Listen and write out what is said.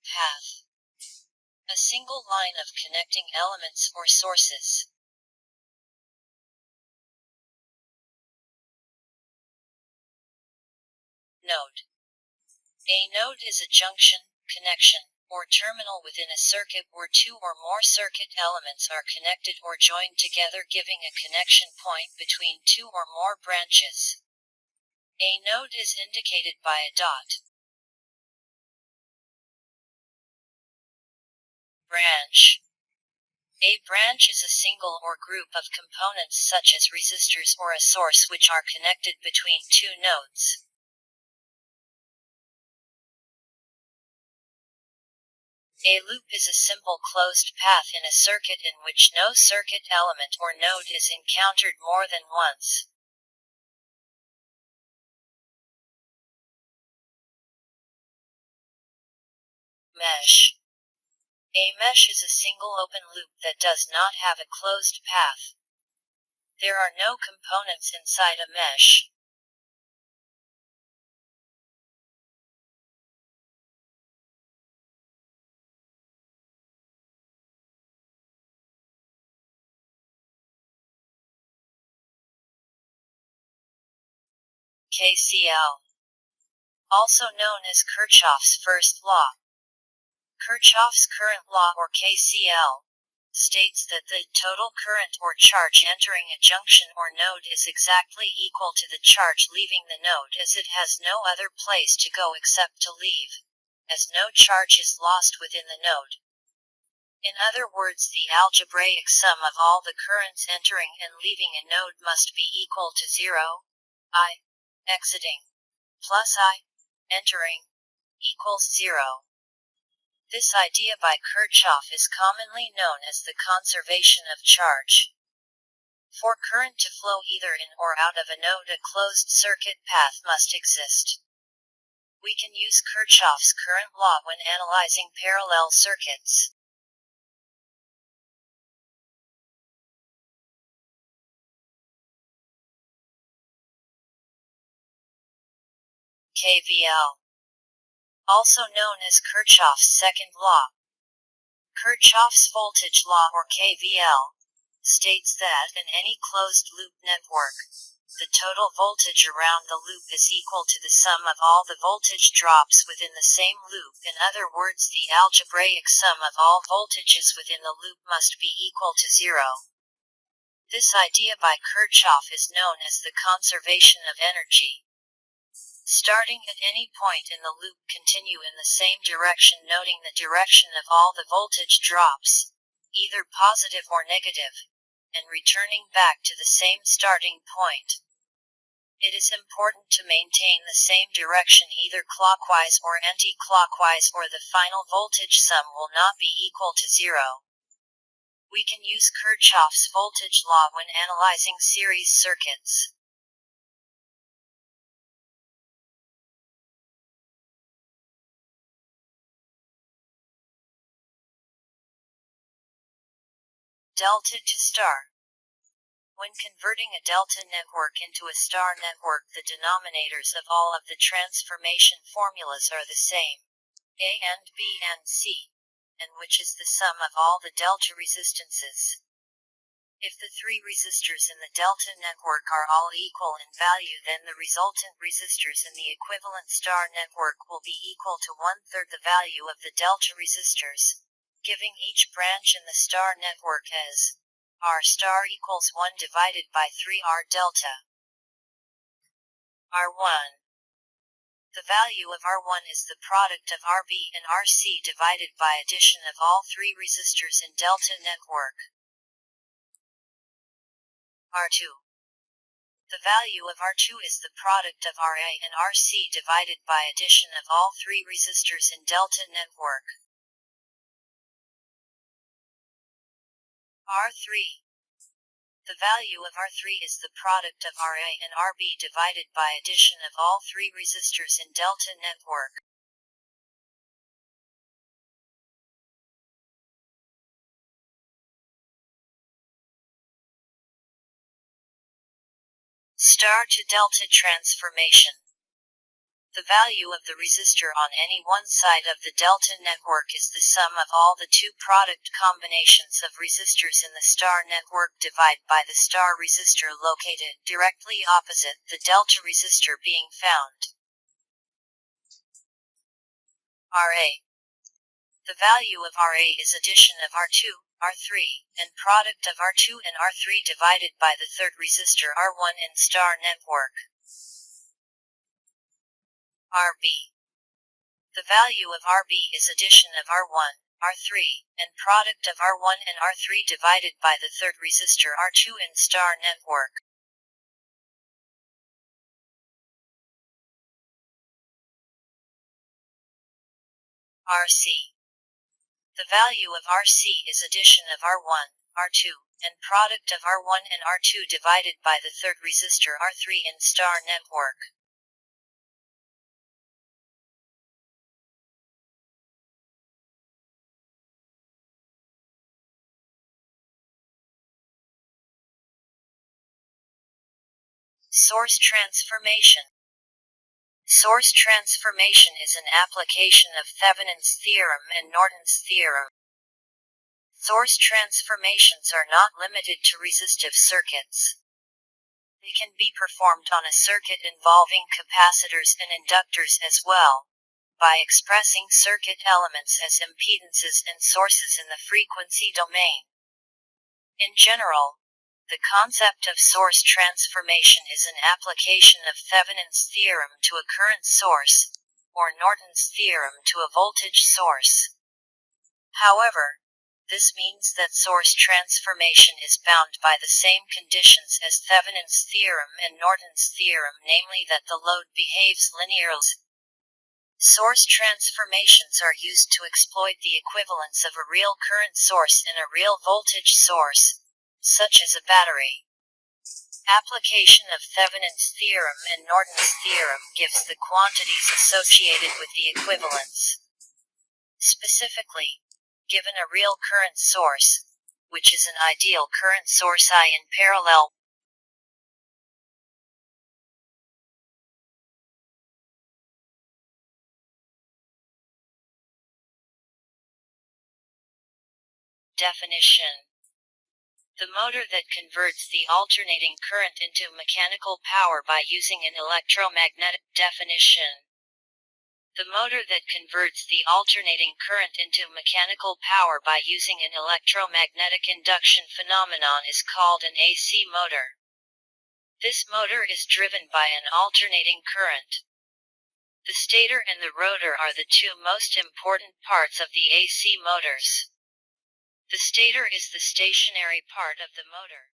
Path. A single line of connecting elements or sources. Node. A node is a junction, connection, or terminal within a circuit where two or more circuit elements are connected or joined together, giving a connection point between two or more branches. A node is indicated by a dot. Branch. A branch is a single or group of components such as resistors or a source which are connected between two nodes. A loop is a simple closed path in a circuit in which no circuit element or node is encountered more than once. Mesh. A mesh is a single open loop that does not have a closed path. There are no components inside a mesh. KCL. Also known as Kirchhoff's first law. Kirchhoff's current law, or KCL, states that the total current or charge entering a junction or node is exactly equal to the charge leaving the node, as it has no other place to go except to leave, as no charge is lost within the node. In other words, the algebraic sum of all the currents entering and leaving a node must be equal to 0, I, exiting, plus I, entering, equals 0. This idea by Kirchhoff is commonly known as the conservation of charge. For current to flow either in or out of a node, a closed circuit path must exist. We can use Kirchhoff's current law when analyzing parallel circuits. KVL. Also known as Kirchhoff's second law. Kirchhoff's voltage law, or KVL, states that in any closed-loop network, the total voltage around the loop is equal to the sum of all the voltage drops within the same loop. In other words, the algebraic sum of all voltages within the loop must be equal to 0. This idea by Kirchhoff is known as the conservation of energy. Starting at any point in the loop, continue in the same direction, noting the direction of all the voltage drops, either positive or negative, and returning back to the same starting point. It is important to maintain the same direction either clockwise or anti-clockwise, or the final voltage sum will not be equal to 0. We can use Kirchhoff's voltage law when analyzing series circuits. Delta to star. When converting a delta network into a star network, the denominators of all of the transformation formulas are the same, A and B and C, and which is the sum of all the delta resistances. If the three resistors in the delta network are all equal in value, then the resultant resistors in the equivalent star network will be equal to 1/3 the value of the delta resistors, giving each branch in the star network as R star equals 1 divided by 3R delta. R1. The value of R1 is the product of RB and RC divided by addition of all three resistors in delta network. R2. The value of R2 is the product of RA and RC divided by addition of all three resistors in delta network. R3. The value of R3 is the product of RA and RB divided by addition of all three resistors in delta network. Star to delta transformation. The value of the resistor on any one side of the delta network is the sum of all the two product combinations of resistors in the star network divided by the star resistor located directly opposite the delta resistor being found. RA. The value of RA is addition of R2, R3, and product of R2 and R3 divided by the third resistor R1 in star network. RB. The value of RB is addition of R1, R3, and product of R1 and R3 divided by the third resistor R2 in star network. RC. The value of RC is addition of R1, R2, and product of R1 and R2 divided by the third resistor R3 in star network. Source transformation. Source transformation is an application of Thevenin's theorem and Norton's theorem. Source transformations are not limited to resistive circuits. They can be performed on a circuit involving capacitors and inductors as well, by expressing circuit elements as impedances and sources in the frequency domain. In general, the concept of source transformation is an application of Thevenin's theorem to a current source, or Norton's theorem to a voltage source. However, this means that source transformation is bound by the same conditions as Thevenin's theorem and Norton's theorem, namely that the load behaves linearly. Source transformations are used to exploit the equivalence of a real current source in a real voltage source, such as a battery. Application of Thevenin's theorem and Norton's theorem gives the quantities associated with the equivalence. Specifically, given a real current source, which is an ideal current source I in parallel, definition. The motor that converts the alternating current into mechanical power by using an electromagnetic definition. The motor that converts the alternating current into mechanical power by using an electromagnetic induction phenomenon is called an AC motor. This motor is driven by an alternating current. The stator and the rotor are the two most important parts of the AC motors. The stator is the stationary part of the motor.